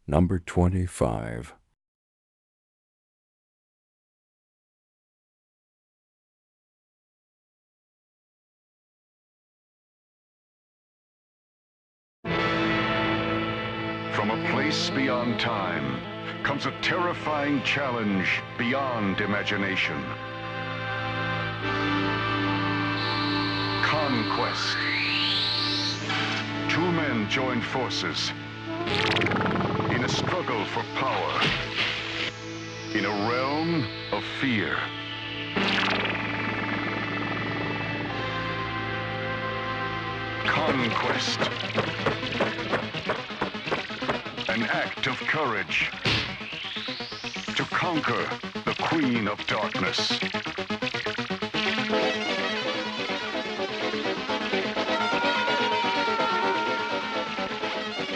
Number 25. From a place beyond time comes a terrifying challenge beyond imagination. Conquest. Two men join forces in a struggle for power in a realm of fear. Conquest. An act of courage to conquer the Queen of Darkness.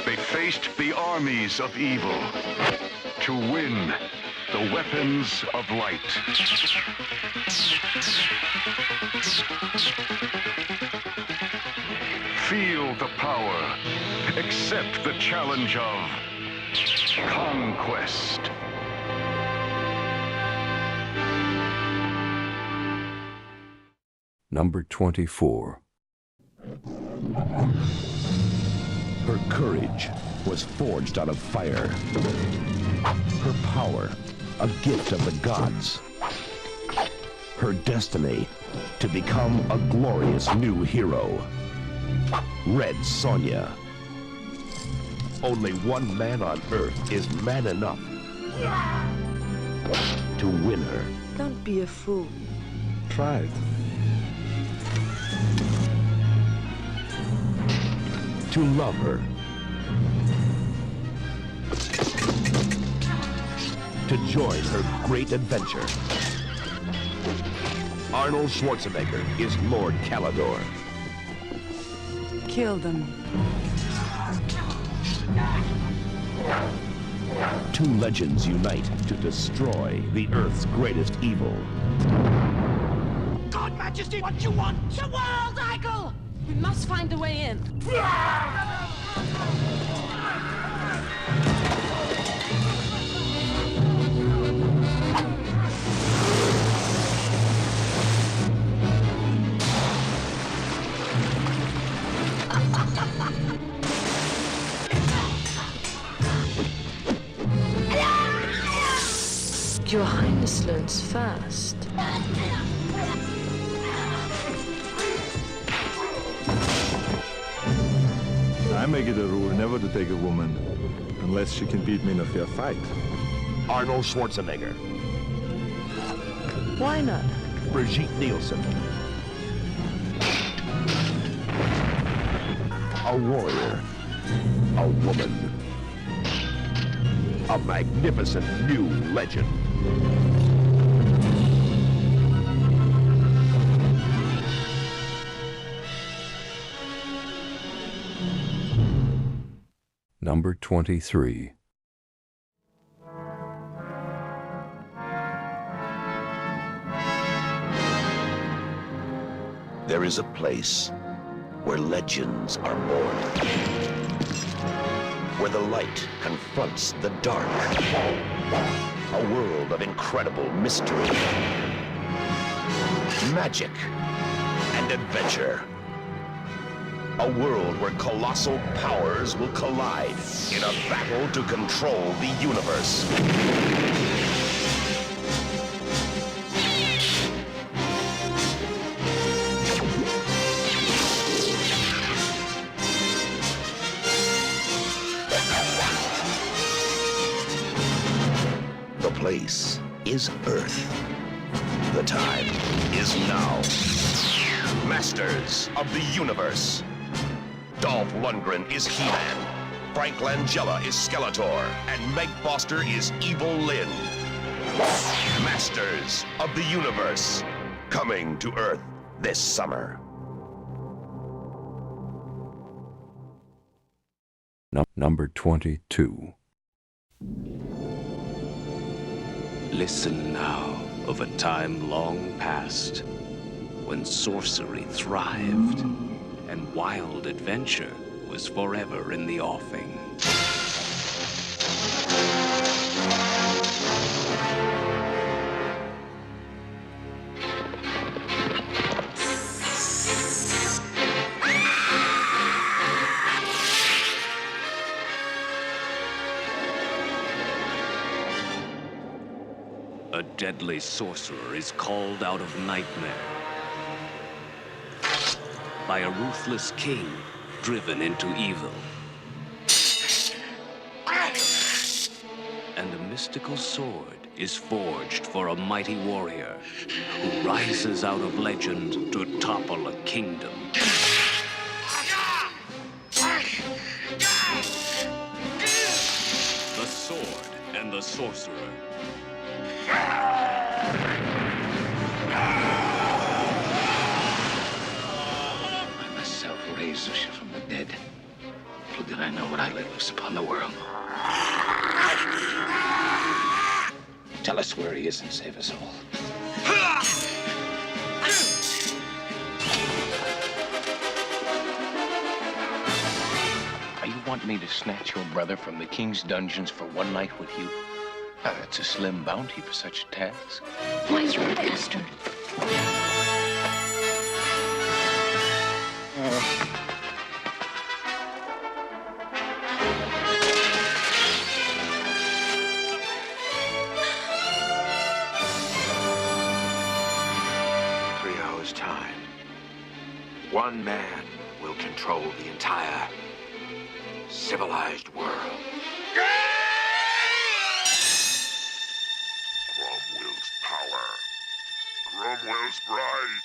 They faced the armies of evil to win the weapons of light. Feel the power. Accept the challenge of conquest. Number 24. Her courage was forged out of fire. Her power, a gift of the gods. Her destiny, to become a glorious new hero. Red Sonja. Only one man on Earth is man enough to win her. Don't be a fool. Try it. To love her. To join her great adventure. Arnold Schwarzenegger is Lord Kalidor. Kill them. Two legends unite to destroy the Earth's greatest evil. God, Majesty, what you want? The world idol! We must find a way in. Your Highness learns fast. I make it a rule never to take a woman unless she can beat me in a fair fight. Arnold Schwarzenegger. Why not? Brigitte Nielsen. A warrior. A woman. A magnificent new legend. Number 23. There is a place where legends are born. Where the light confronts the dark. A world of incredible mystery, magic, and adventure. A world where colossal powers will collide in a battle to control the universe. The place is Earth. The time is now. Masters of the Universe. Dolph Lundgren is He-Man. Frank Langella is Skeletor. And Meg Foster is Evil Lynn. Masters of the Universe. Coming to Earth this summer. Number 22. Listen now of a time long past, when sorcery thrived and wild adventure was forever in the offing. A deadly sorcerer is called out of nightmare by a ruthless king driven into evil. And a mystical sword is forged for a mighty warrior who rises out of legend to topple a kingdom. The Sword and the Sorcerer. I myself raised Zusha from the dead. Little did I know what I let loose upon the world. Tell us where he is and save us all. You want me to snatch your brother from the king's dungeons for one night with you? That's a slim bounty for such a task. Miser bastard. Time. One man will control the entire civilized world. Cromwell's power, Cromwell's bride,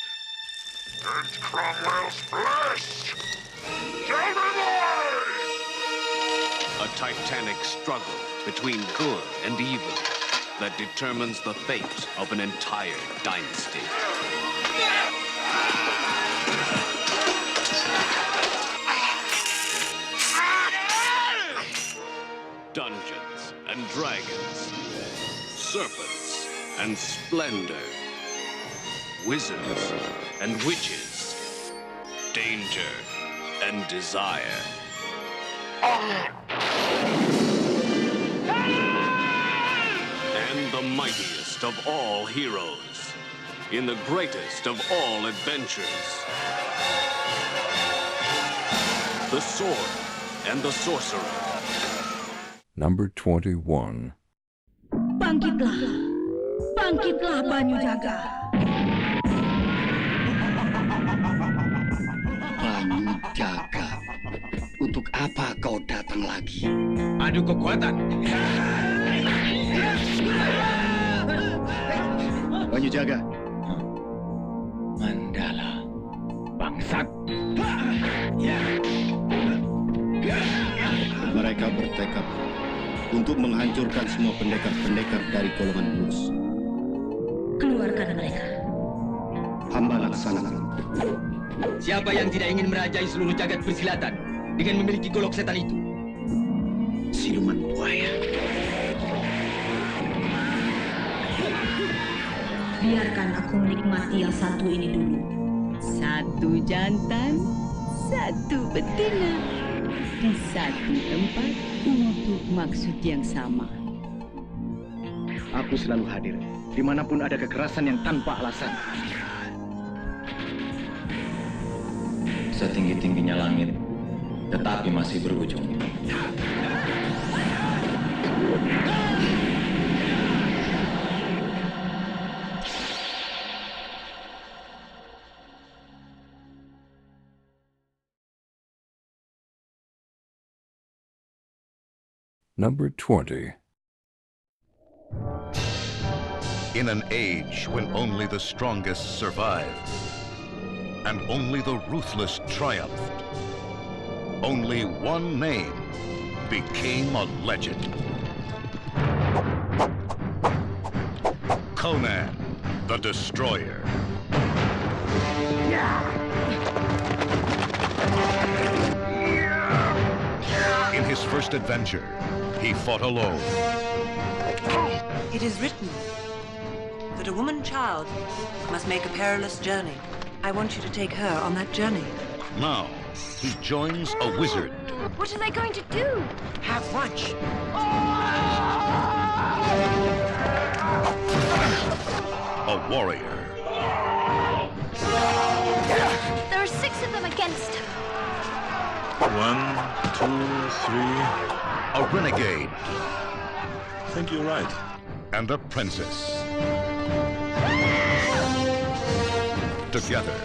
and Cromwell's flesh shall be mine! A titanic struggle between good and evil that determines the fate of an entire dynasty. Dungeons and dragons, serpents and splendor, wizards and witches, danger and desire. And the mightiest of all heroes, in the greatest of all adventures. The Sword and the Sorcerer. Number 21. Bangkitlah! Bangkitlah, Banyu Jaga! Banyu Jaga. Untuk apa kau datang lagi? Adu kekuatan. Banyu Jaga. Mandala. Bangsat. Mereka bertekad untuk menghancurkan semua pendekar-pendekar dari golongan Blues. Keluarkan mereka. Hamba laksanakan. Siapa yang tidak ingin merajai seluruh jagat persilatan dengan memiliki golok setan itu? Siluman buaya. Biarkan aku menikmati yang satu ini dulu. Satu jantan, satu betina. Di satu tempat untuk maksud yang sama. Aku selalu hadir dimanapun ada kekerasan yang tanpa alasan. Setinggi-tingginya langit, tetapi masih berujung. Number 20. In an age when only the strongest survived, and only the ruthless triumphed, only one name became a legend. Conan, the Destroyer. In his first adventure, he fought alone. It is written that a woman child must make a perilous journey. I want you to take her on that journey. Now, he joins a wizard. What are they going to do? Have lunch. A warrior. There are 6 of them against her. 1, 2, 3. A renegade. I think you're right. And a princess. Together,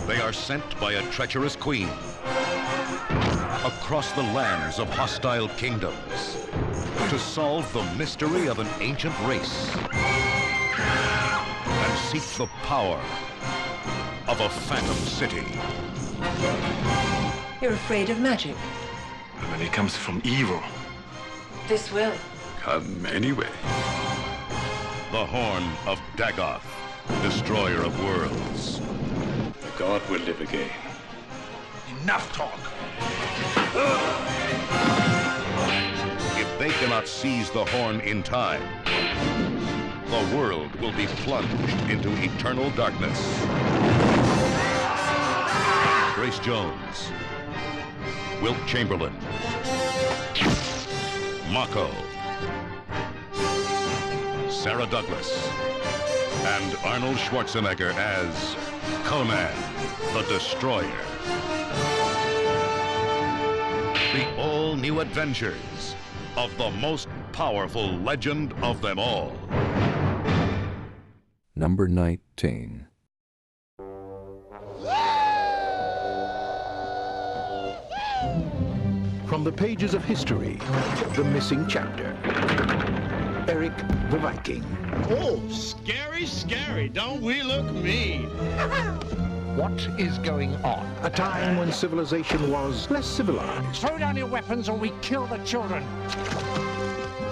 they are sent by a treacherous queen across the lands of hostile kingdoms to solve the mystery of an ancient race and seek the power of a phantom city. You're afraid of magic. When it comes from evil. This will. Come anyway. The Horn of Dagoth, destroyer of worlds. The god will live again. Enough talk. If they cannot seize the horn in time, the world will be plunged into eternal darkness. Grace Jones, Wilt Chamberlain, Mako, Sarah Douglas, and Arnold Schwarzenegger as Conan, the Destroyer. The all-new adventures of the most powerful legend of them all. Number 19. From the pages of history, the missing chapter. Eric the Viking. Oh, scary, scary. Don't we look mean? What is going on? A time when civilization was less civilized. Throw down your weapons or we kill the children.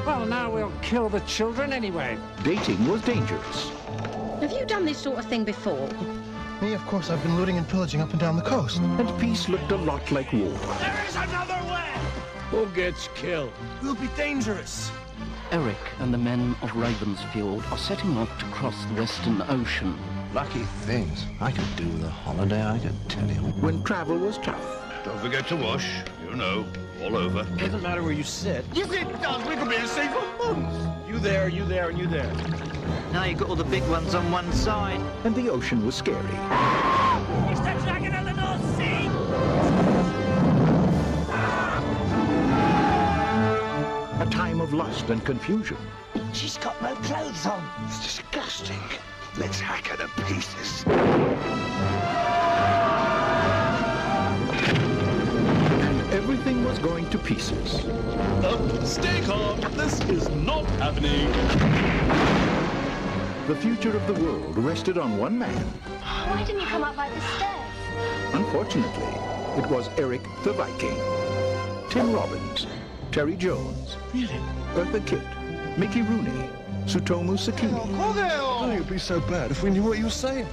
Well, now we'll kill the children anyway. Dating was dangerous. Have you done this sort of thing before? Me, of course. I've been looting and pillaging up and down the coast. And peace looked a lot like war. There is another way! Who gets killed? We'll be dangerous. Eric and the men of Ravensfield are setting off to cross the Western Ocean. Lucky things. I could do with a holiday, I can tell you. When travel was tough. Don't forget to wash. You know, all over. Doesn't matter where you sit. Yes, it does. We could be safe for months. You there, and you there. Now you've got all the big ones on one side. And the ocean was scary. It's the dragon of the North Sea! A time of lust and confusion. She's got no clothes on. It's disgusting. Let's hack her to pieces. And everything was going to pieces. Stay calm. This is not happening. The future of the world rested on one man. Why didn't you come up by the stairs? Unfortunately, it was Eric the Viking. Tim Robbins, Terry Jones, Really? Eartha Kitt, Mickey Rooney, Sutomu Sakini, Oh, it'd be so bad if we knew what you were saying.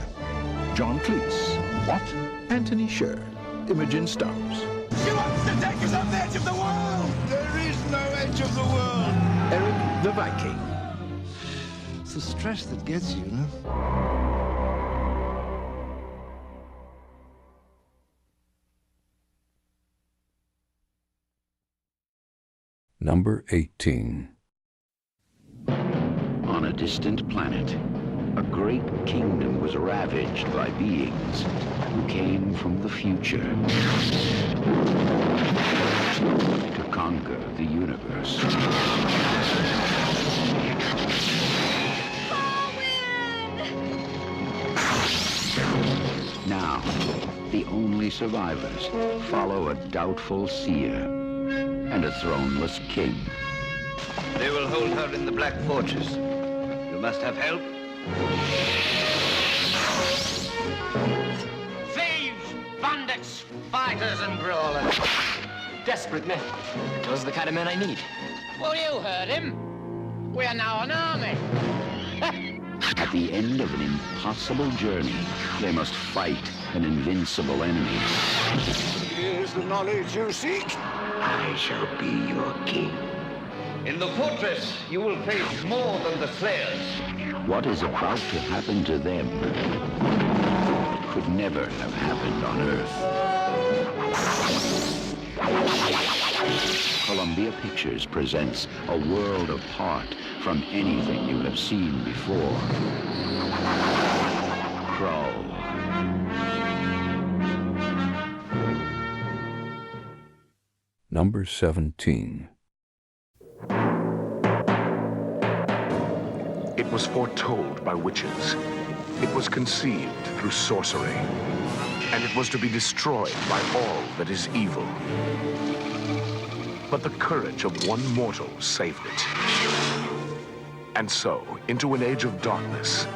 John Cleese. What? Anthony Sher, Imogen Stubbs. She wants to take us off the edge of the world! There is no edge of the world! Eric the Viking. It's the stress that gets you, no? Number 18. On a distant planet, a great kingdom was ravaged by beings who came from the future to conquer the universe. Now, the only survivors follow a doubtful seer and a throneless king. They will hold her in the Black Fortress. You must have help. Thieves, bandits, fighters and brawlers. Desperate men. Those are the kind of men I need. Well, you heard him. We are now an army. At the end of an impossible journey, they must fight an invincible enemy. Here's the knowledge you seek. I shall be your king. In the fortress, you will face more than the slayers. What is about to happen to them could never have happened on Earth. Columbia Pictures presents a world apart from anything you have seen before. Crawl. Number 17. It was foretold by witches. It was conceived through sorcery. And it was to be destroyed by all that is evil. But the courage of one mortal saved it. And so, into an age of darkness,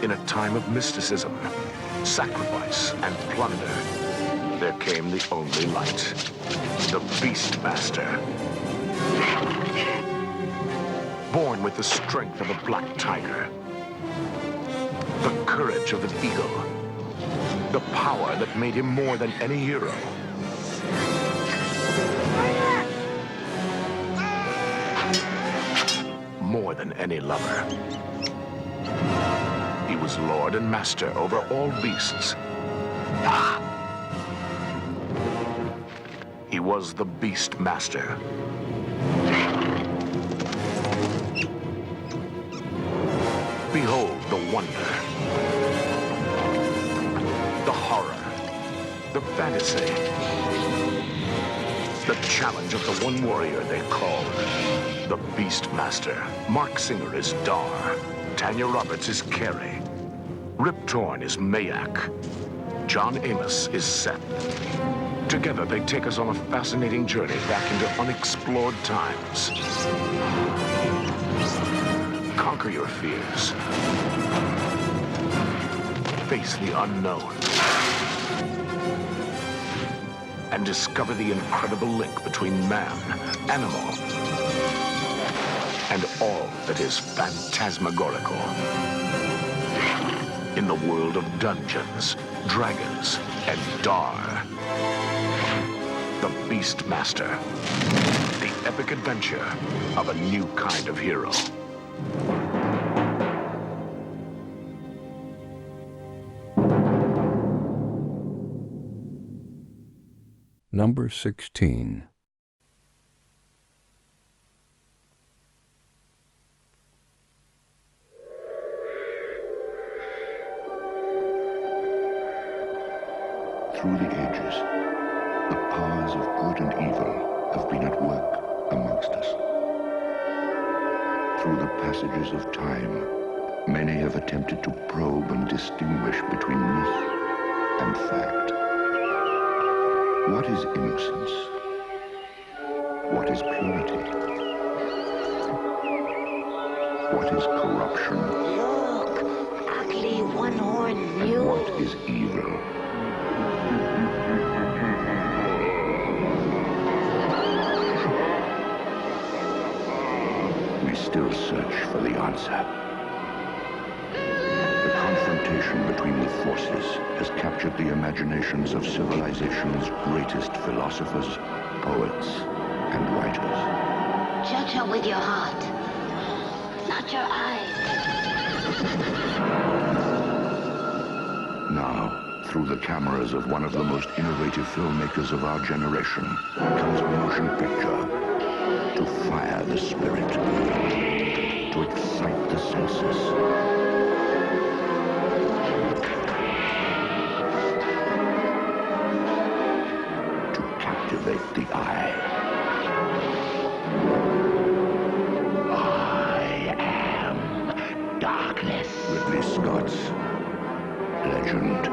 in a time of mysticism, sacrifice, and plunder, there came the only light, the Beastmaster. Born with the strength of a black tiger, the courage of an eagle, the power that made him more than any hero. More than any lover. He was lord and master over all beasts. He was the Beastmaster. Behold the wonder, the horror, the fantasy, the challenge of the one warrior they call the Beastmaster. Mark Singer is Dar, Tanya Roberts is Carrie, Rip Torn is Mayak, John Amos is Seth. Together they take us on a fascinating journey back into unexplored times. Conquer your fears. Face the unknown. And discover the incredible link between man, animal, and all that is phantasmagorical. In the world of Dungeons, Dragons, and Dar. The Beastmaster. The epic adventure of a new kind of hero. Number 16. Through the ages, the powers of good and evil have been at work amongst us. Through the passages of time, many have attempted to probe and distinguish between myth and fact. What is innocence? What is purity? What is corruption? Look, ugly one-horned mule. And what is evil? We still search for the answer. The confrontation between the forces has captured the imaginations of civilization's greatest philosophers, poets, and writers. Judge her with your heart, not your eyes. Now, through the cameras of one of the most innovative filmmakers of our generation, comes a motion picture to fire the spirit, to excite the senses, to captivate the eye. I am darkness. Ridley Scott's Legend.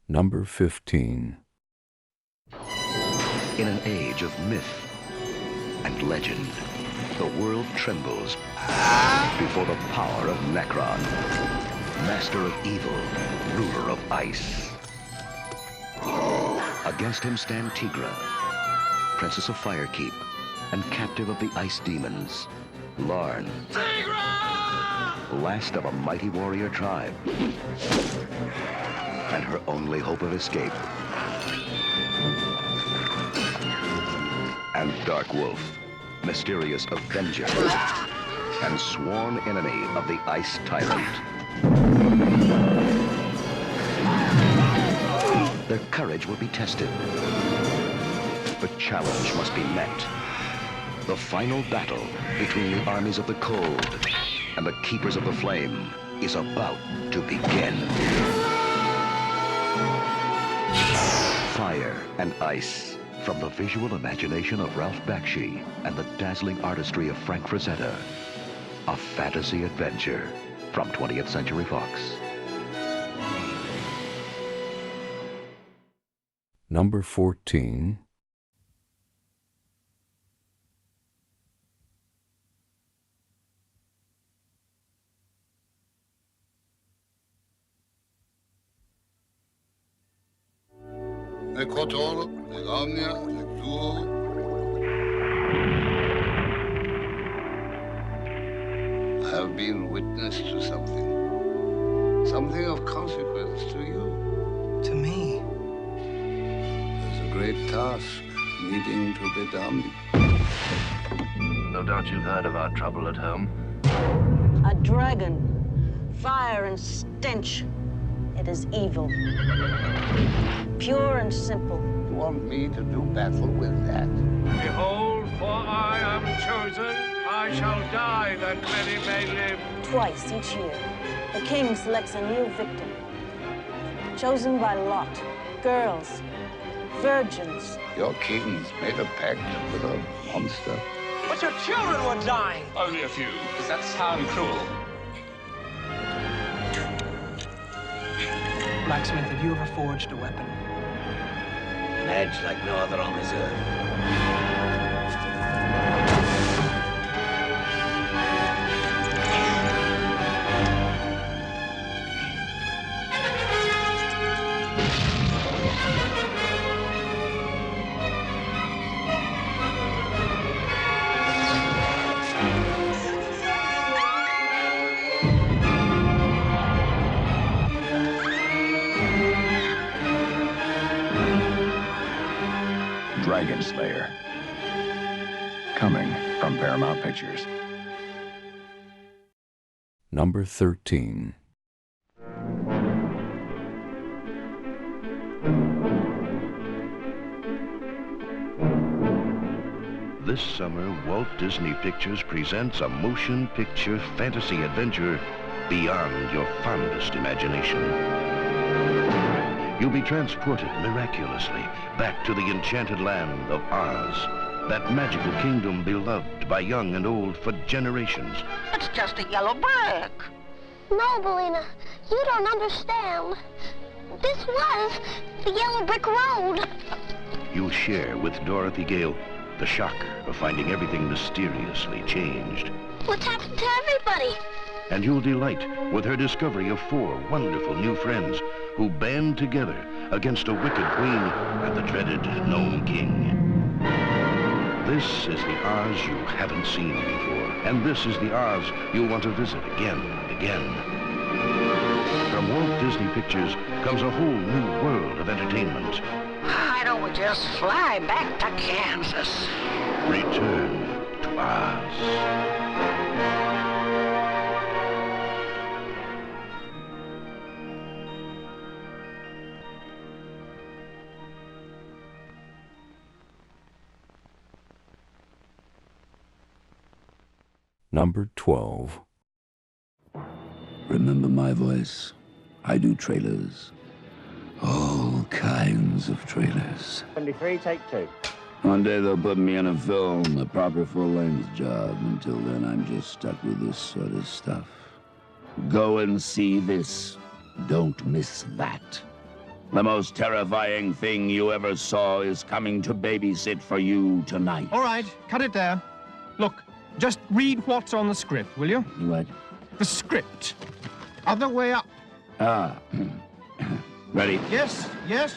Number 15. In an age of myth and legend, the world trembles before the power of Necron, master of evil, ruler of ice. Against him stand Tigra, princess of Firekeep, and captive of the ice demons, Larn, last of a mighty warrior tribe, and her only hope of escape. And Dark Wolf, mysterious avenger, and sworn enemy of the Ice Tyrant. Their courage will be tested. The challenge must be met. The final battle between the armies of the cold and the keepers of the flame is about to begin. fire and ice. From the visual imagination of Ralph Bakshi and the dazzling artistry of Frank Frazetta. A fantasy adventure from 20th Century Fox. Number 14. I have been witness to something. Something of consequence to you. To me? There's a great task needing to be done. No doubt you've heard of our trouble at home. A dragon. Fire and stench. It is evil. Pure and simple. You want me to do battle with that? Behold, for I am chosen. I shall die that many may live. Twice each year, the king selects a new victim. Chosen by lot. Girls. Virgins. Your king's made a pact with a monster. But your children were dying. Only a few. Does that sound cruel? Blacksmith, have you ever forged a weapon? An edge like no other on this earth. Dragon Slayer. Coming from Paramount Pictures. Number 13. This summer, Walt Disney Pictures presents a motion picture fantasy adventure beyond your fondest imagination. You'll be transported miraculously back to the enchanted land of Oz, that magical kingdom beloved by young and old for generations. It's just a yellow brick. No, Belina, you don't understand. This was the yellow brick road. You'll share with Dorothy Gale the shock of finding everything mysteriously changed. What's happened to everybody? And you'll delight with her discovery of 4 wonderful new friends who band together against a wicked queen and the dreaded Gnome King. This is the Oz you haven't seen before, and this is the Oz you'll want to visit again and again. From Walt Disney Pictures comes a whole new world of entertainment. Why don't we just fly back to Kansas? Return to Oz. Number 12. Remember my voice? I do trailers. All kinds of trailers. 23, take 2. One day they'll put me in a film, a proper full-length job. Until then, I'm just stuck with this sort of stuff. Go and see this. Don't miss that. The most terrifying thing you ever saw is coming to babysit for you tonight. All right, cut it there. Look, just read what's on the script, will you? What? The script. Other way up. Ah. Ready? Yes, yes.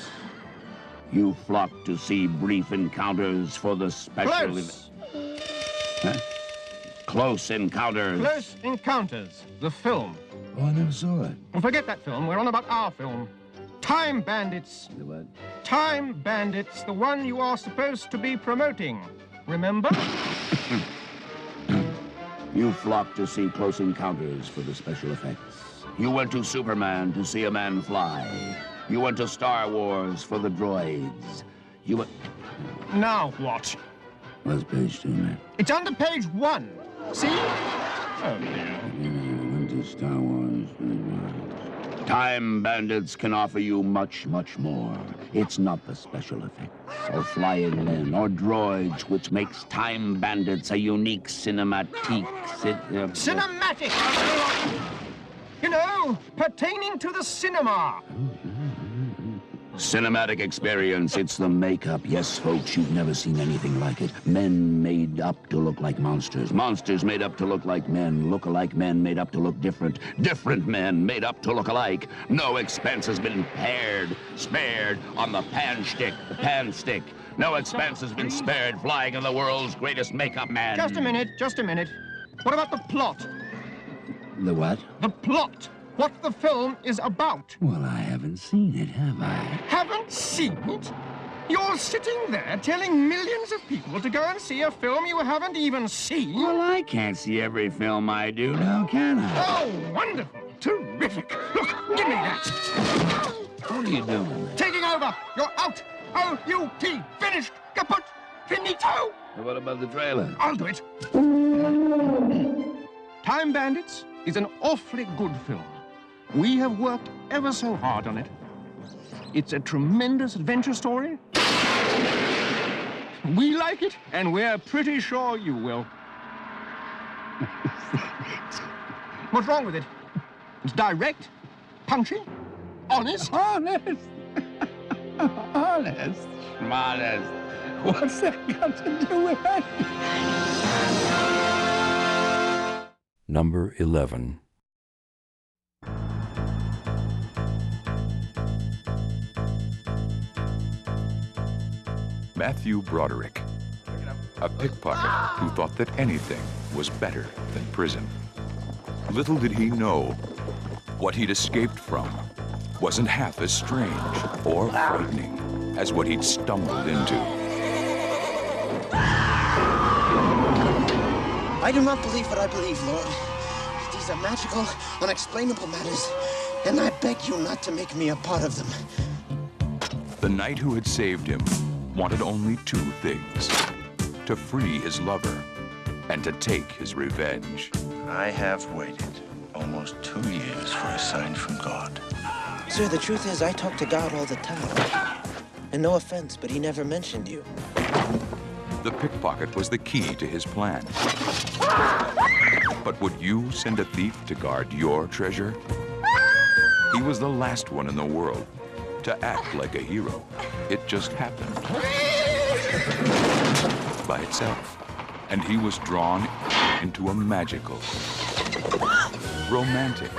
You flock to see brief encounters for the special... Close. Huh? Close Encounters. Close Encounters, the film. Oh, I never saw it. Well, forget that film. We're on about our film. Time Bandits. The what? Time Bandits, the one you are supposed to be promoting. Remember? You flock to see Close Encounters for the special effects. You went to Superman to see a man fly. You went to Star Wars for the droids. You went... Now what? What's page 2, man? It's under page 1. See? Oh, dear. You went to Star Wars for the droids. Time Bandits can offer you much, much more. It's not the special effects, or flying men, or droids, which makes Time Bandits a unique cinematic... Cinematic! You know, pertaining to the cinema. Cinematic experience, it's the makeup. Yes, folks, you've never seen anything like it. Men made up to look like monsters. Monsters made up to look like men. Look-alike men made up to look different. Different men made up to look alike. No expense has been spared on the pan stick. No expense has been spared flying in the world's greatest makeup man. Just a minute. What about the plot? The what? The plot. What the film is about. Well, I haven't seen it, have I? Haven't seen it? You're sitting there telling millions of people to go and see a film you haven't even seen? Well, I can't see every film I do now, can I? Oh, wonderful. Terrific. Look, give me that. What are you doing? Taking over. You're out. O-U-T. Finished. Kaput. Finito. What about the trailer? I'll do it. Time Bandits is an awfully good film. We have worked ever so hard on it. It's a tremendous adventure story. We like it, and we're pretty sure you will. What's wrong with it? It's direct, punchy, honest. Honest. Honest. Modest. What's that got to do with it? Number 11. Matthew Broderick, a pickpocket who thought that anything was better than prison. Little did he know, what he'd escaped from wasn't half as strange or frightening as what he'd stumbled into. I do not believe what I believe, Lord. These are magical, unexplainable matters, and I beg you not to make me a part of them. The knight who had saved him wanted only two things: to free his lover and to take his revenge. I have waited almost 2 years for a sign from God. Sir, the truth is I talk to God all the time. And no offense, but he never mentioned you. The pickpocket was the key to his plan. But would you send a thief to guard your treasure? He was the last one in the world to act like a hero. It just happened by itself. And he was drawn into a magical, romantic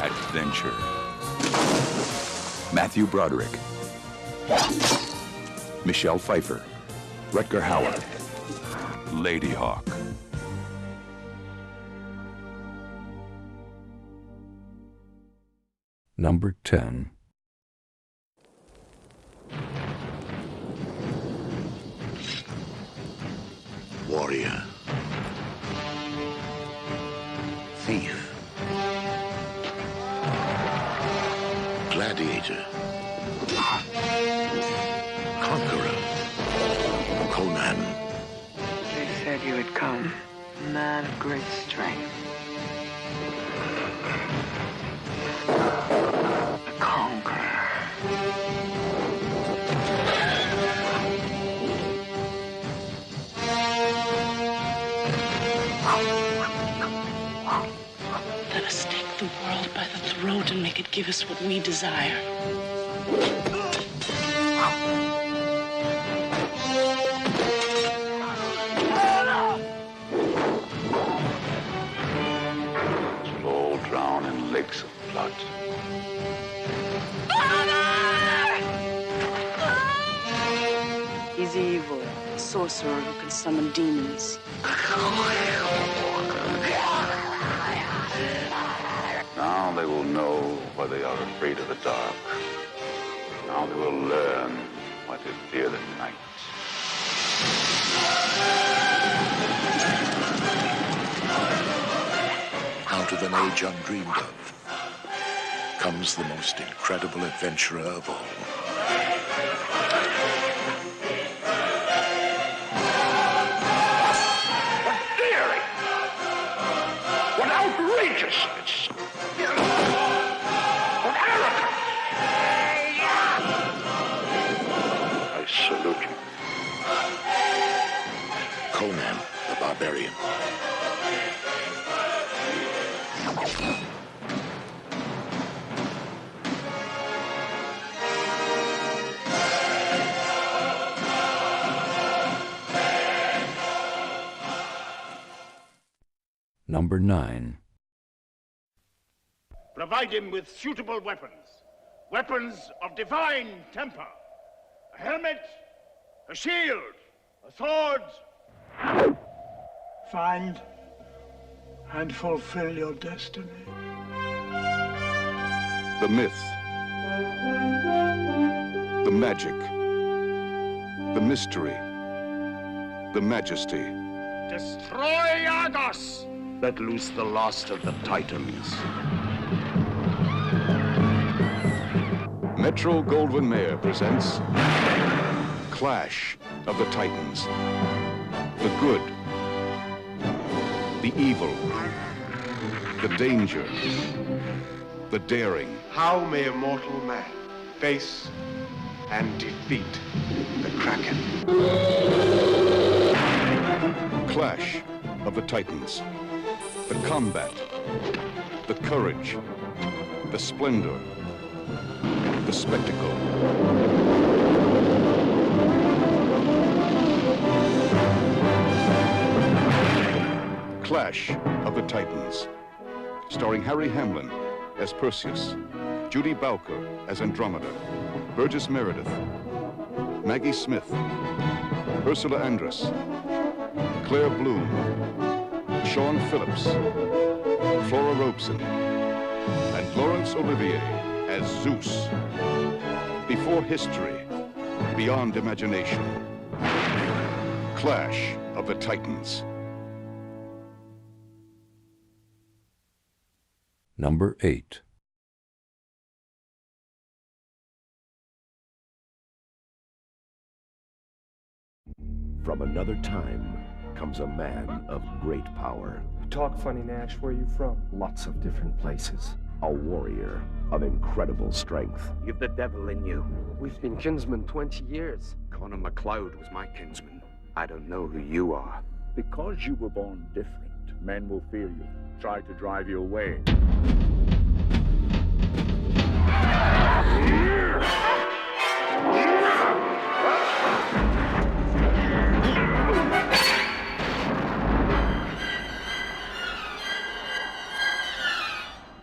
adventure. Matthew Broderick, Michelle Pfeiffer, Rutger Hauer, Lady Hawk. Number 10. Warrior. Thief. Gladiator. Conqueror. Conan. They said you would come, a man of great strength. A conqueror. Let us take the world by the throat and make it give us what we desire. We'll all drown in lakes of blood. He's evil, a sorcerer who can summon demons. Now they will know why they are afraid of the dark. Now they will learn why they fear the night. Out of an age undreamed of comes the most incredible adventurer of all. What daring! What outrageousness! Barbarian. Number 9. Provide him with suitable weapons. Weapons of divine temper. A helmet, a shield, a sword. Find and fulfill your destiny. The myth. The magic. The mystery. The majesty. Destroy Argos! Let loose the last of the Titans. Metro Goldwyn Mayer presents Clash of the Titans. The good, the evil, the danger, the daring. How may a mortal man face and defeat the Kraken? Clash of the Titans. The combat, the courage, the splendor, the spectacle. Clash of the Titans. Starring Harry Hamlin as Perseus, Judy Bowker as Andromeda, Burgess Meredith, Maggie Smith, Ursula Andress, Claire Bloom, Sean Phillips, Flora Robeson, and Laurence Olivier as Zeus. Before history, beyond imagination. Clash of the Titans. Number 8. From another time comes a man of great power. You talk funny, Nash. Where are you from? Lots of different places. A warrior of incredible strength. You've the devil in you. We've been kinsmen 20 years. Conan MacLeod was my kinsman. I don't know who you are. Because you were born different, men will fear you, try to drive you away.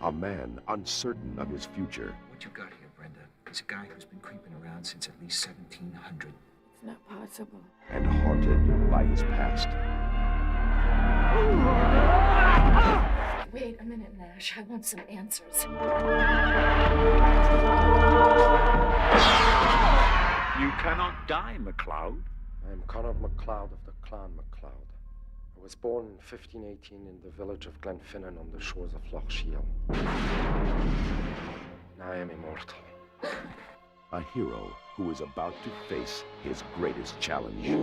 A man uncertain of his future. What you got here, Brenda, is a guy who's been creeping around since at least 1700. It's not possible. And haunted by his past. Wait a minute, Nash. I want some answers. You cannot die, MacLeod. I am Conor MacLeod of the Clan MacLeod. I was born in 1518 in the village of Glenfinnan on the shores of Loch Shiel. Now I am immortal. A hero who is about to face his greatest challenge. You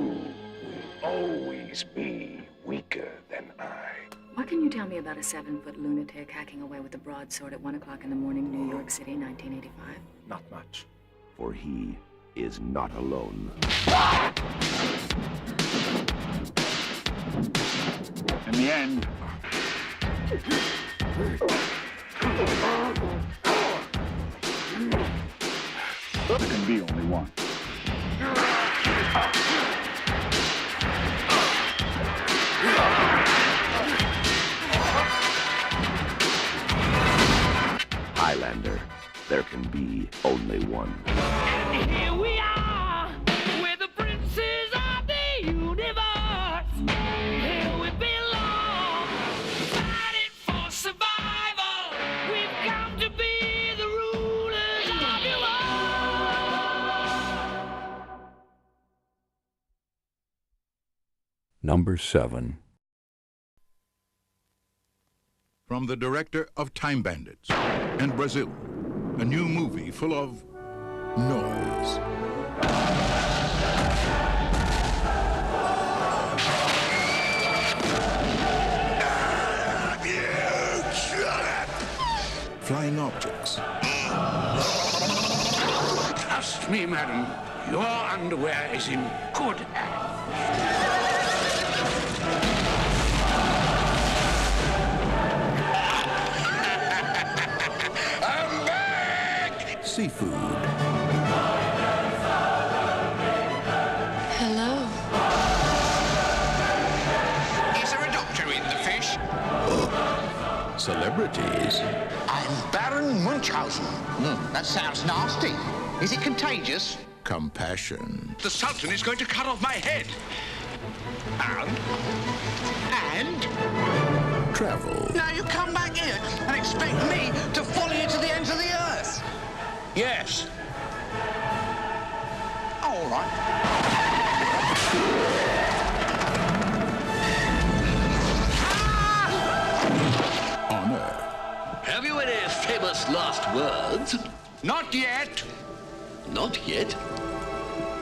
will always be weaker than I. What can you tell me about a 7-foot lunatic hacking away with a broadsword at 1 o'clock in the morning, New York City, 1985? Not much. For he is not alone. In the end, there can be only one. Highlander, there can be only one. And here we are, we're the princes of the universe. Here we belong, fighting for survival. We've come to be the rulers of your world. Number 7. From the director of Time Bandits and Brazil, a new movie full of noise. Flying objects. Trust me, madam. Your underwear is in good hands. seafood. Hello. Is there a doctor in the fish? Celebrities. I'm Baron Munchausen. That sounds nasty. Is it contagious? Compassion. The Sultan is going to cut off my head. And? Travel. Now you come back here and expect me to follow you to the ends of the earth? Yes. All right. Honor. Have you any famous last words? Not yet. Not yet?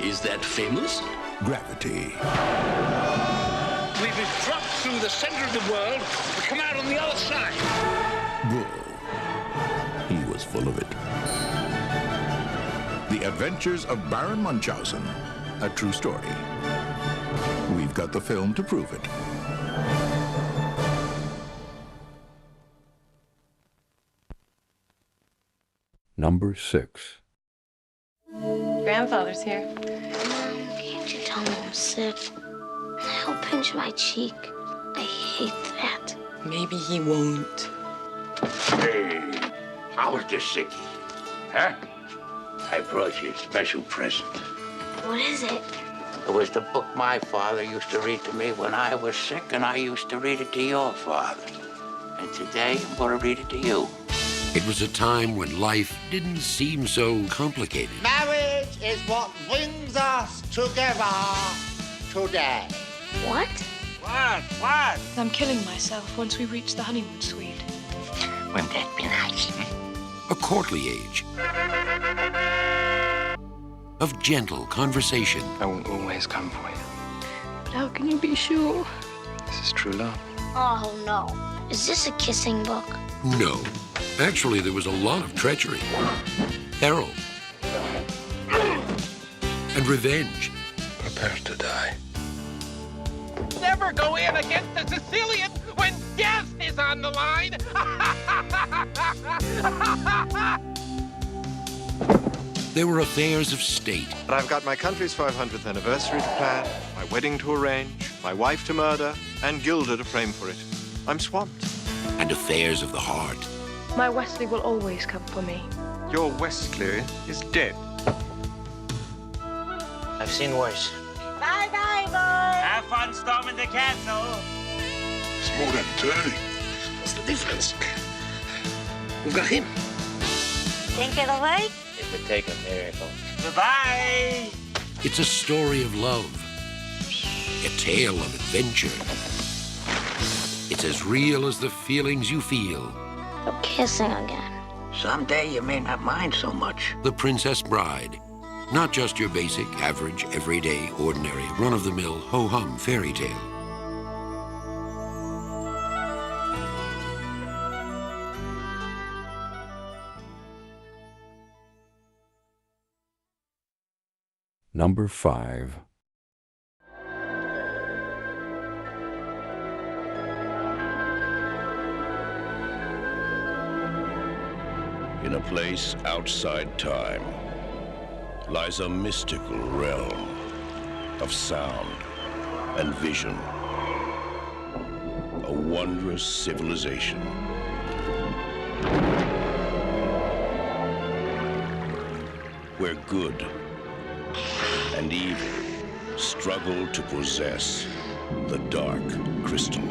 Is that famous? Gravity. We've been dropped through the center of the world to come out on the other side. Bull. He was full of it. The Adventures of Baron Munchausen. A true story. We've got the film to prove it. Number 6. Grandfather's here. Can't you tell me I'm sick? He'll pinch my cheek. I hate that. Maybe he won't. Hey, how was this sick? Huh? I brought you a special present. What is it? It was the book my father used to read to me when I was sick, and I used to read it to your father. And today, I'm going to read it to you. It was a time when life didn't seem so complicated. Marriage is what brings us together today. What? What? I'm killing myself once we reach the honeymoon suite. Wouldn't that be nice? A courtly age of gentle conversation. I will always come for you. But how can you be sure? This is true love. Oh, no. Is this a kissing book? No. Actually, there was a lot of treachery, peril, and revenge. Prepare to die. Never go in against the Sicilian when death is on the line. There were affairs of state. But I've got my country's 500th anniversary to plan, my wedding to arrange, my wife to murder, and Gilda to frame for it. I'm swamped. And affairs of the heart. My Wesley will always come for me. Your Wesley is dead. I've seen worse. Bye-bye, boy. Have fun storming the castle. It's more than turning. What's the difference? We've got him. Think it'll work? It would take a miracle. Goodbye. It's a story of love. A tale of adventure. It's as real as the feelings you feel. We're kissing again. Someday you may not mind so much. The Princess Bride. Not just your basic, average, everyday, ordinary, run-of-the-mill, ho-hum fairy tale. Number 5. In a place outside time lies a mystical realm of sound and vision. A wondrous civilization. Where good and evil struggle to possess the dark crystal.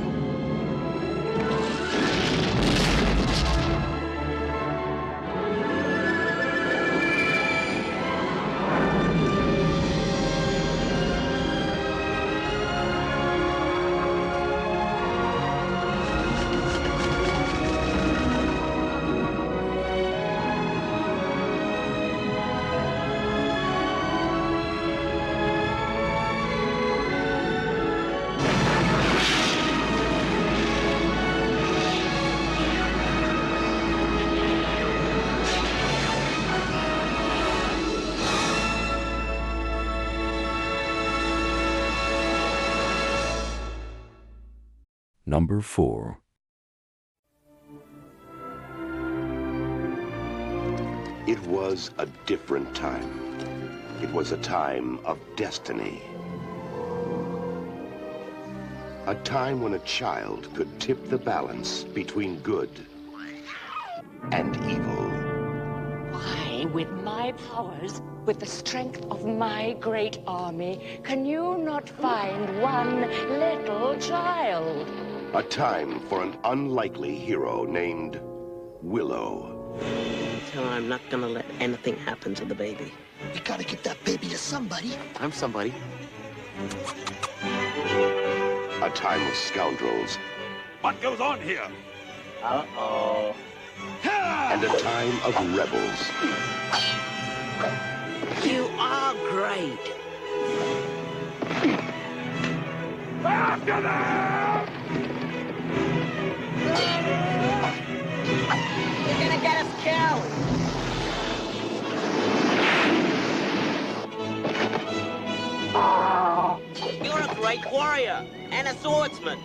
Number 4. It was a different time. It was a time of destiny. A time when a child could tip the balance between good and evil. Why, with my powers, with the strength of my great army, can you not find one little child? A time for an unlikely hero named Willow. Tell her I'm not gonna let anything happen to the baby. We gotta give that baby to somebody. I'm somebody. A time of scoundrels. What goes on here? Uh-oh. And a time of rebels. You are great. After them! You're gonna get us killed. You're a great warrior and a swordsman.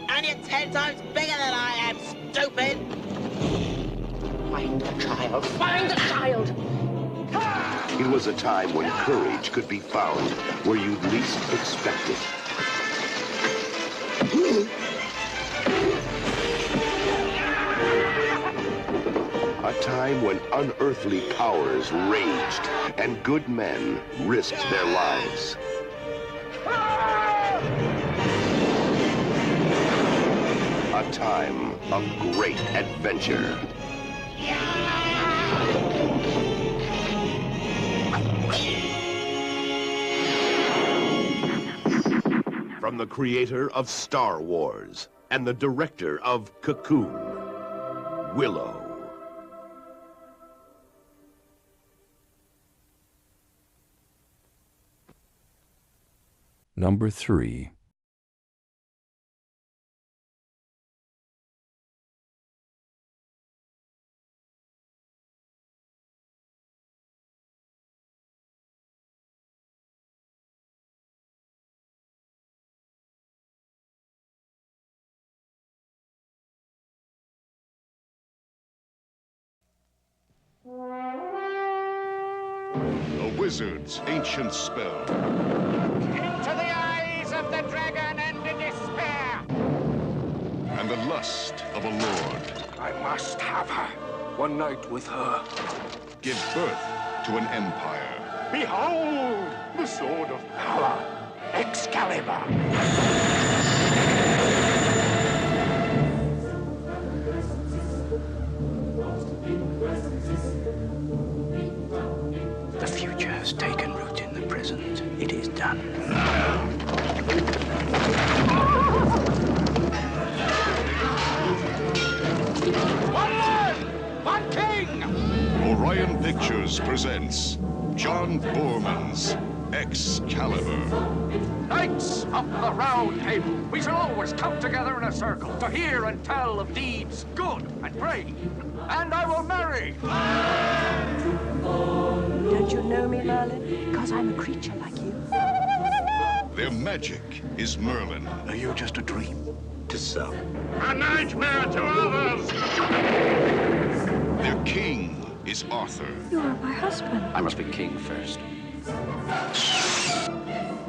And you're 10 times bigger than I am, stupid! Find the child! Find the child! It was a time when courage could be found where you'd least expect it. A time when unearthly powers raged and good men risked their lives. A time of great adventure. From the creator of Star Wars and the director of Cocoon, Willow. Number 3. A wizard's ancient spell. Into the eyes of the dragon and the despair! And the lust of a lord. I must have her. One night with her. Give birth to an empire. Behold, the sword of power, Excalibur. The future has taken root in the present. It is done. One man, one king! Orion Pictures presents John Boorman's Excalibur. Knights of the Round Table, we shall always come together in a circle to hear and tell of deeds good and brave. And I will marry. Don't you know me, Merlin? Because I'm a creature like you. Their magic is Merlin. Are you just a dream? To some. A nightmare to others. Their king is Arthur. You are my husband. I must be king first.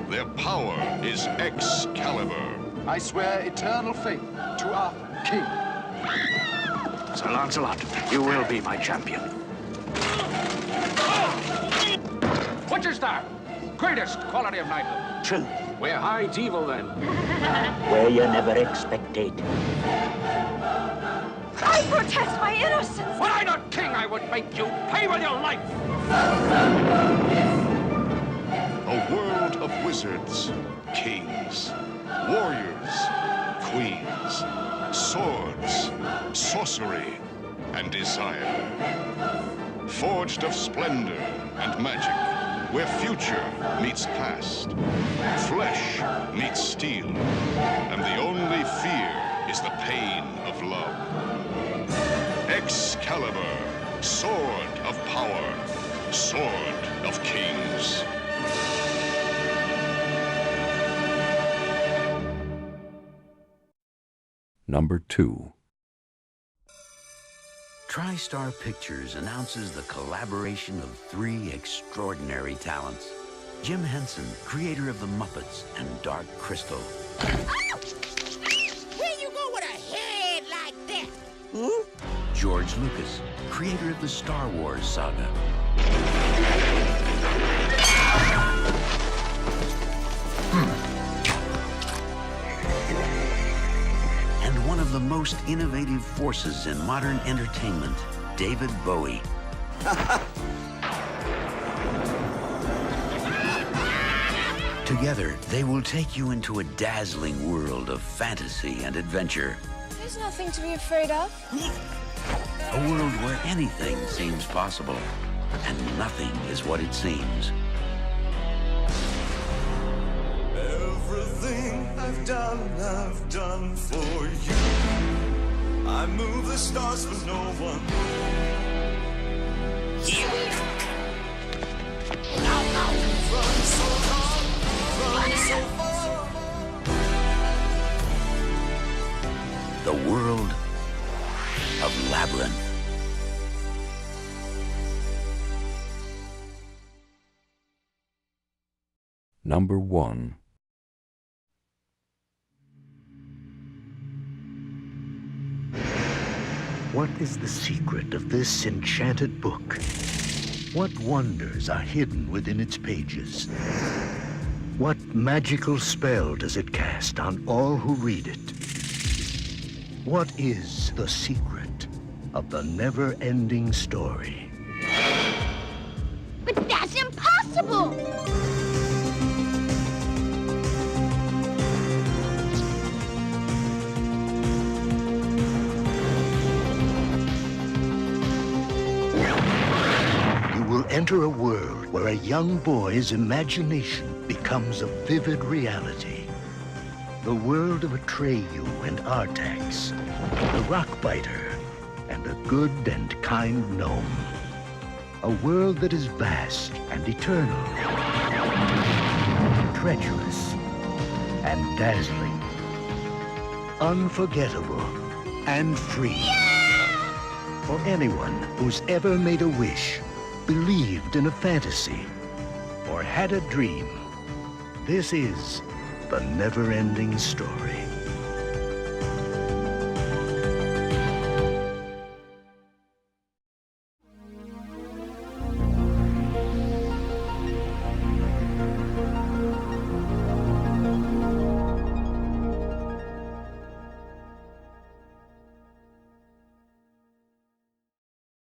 Their power is Excalibur. I swear eternal faith to Arthur, king. Sir Lancelot, you will be my champion. Butcher Star, greatest quality of knighthood. True. Where hides evil, then? Where you never expected. I protest my innocence. Were I not king, I would make you pay with your life. A world of wizards, kings, warriors, queens, swords, sorcery, and desire. Forged of splendor and magic, where future meets past, flesh meets steel, and the only fear is the pain of love. Excalibur, sword of power, sword of kings. Number 2. TriStar Pictures announces the collaboration of 3 extraordinary talents. Jim Henson, creator of The Muppets and Dark Crystal. Where you go with a head like that? George Lucas, creator of the Star Wars saga. And one of the most innovative forces in modern entertainment, David Bowie. Together, they will take you into a dazzling world of fantasy and adventure. There's nothing to be afraid of. A world where anything seems possible, and nothing is what it seems. Everything I've done for you. I move the stars for no one. Run so long, run so far. The world of Labyrinth. Number 1. What is the secret of this enchanted book? What wonders are hidden within its pages? What magical spell does it cast on all who read it? What is the secret of the never-ending story? But that's impossible! You will enter a world where a young boy's imagination becomes a vivid reality. The world of Atreyu and Artax, the Rockbiter, and the good and kind gnome. A world that is vast and eternal, treacherous and dazzling, unforgettable and free. Yeah! For anyone who's ever made a wish, believed in a fantasy, or had a dream, this is the never-ending story.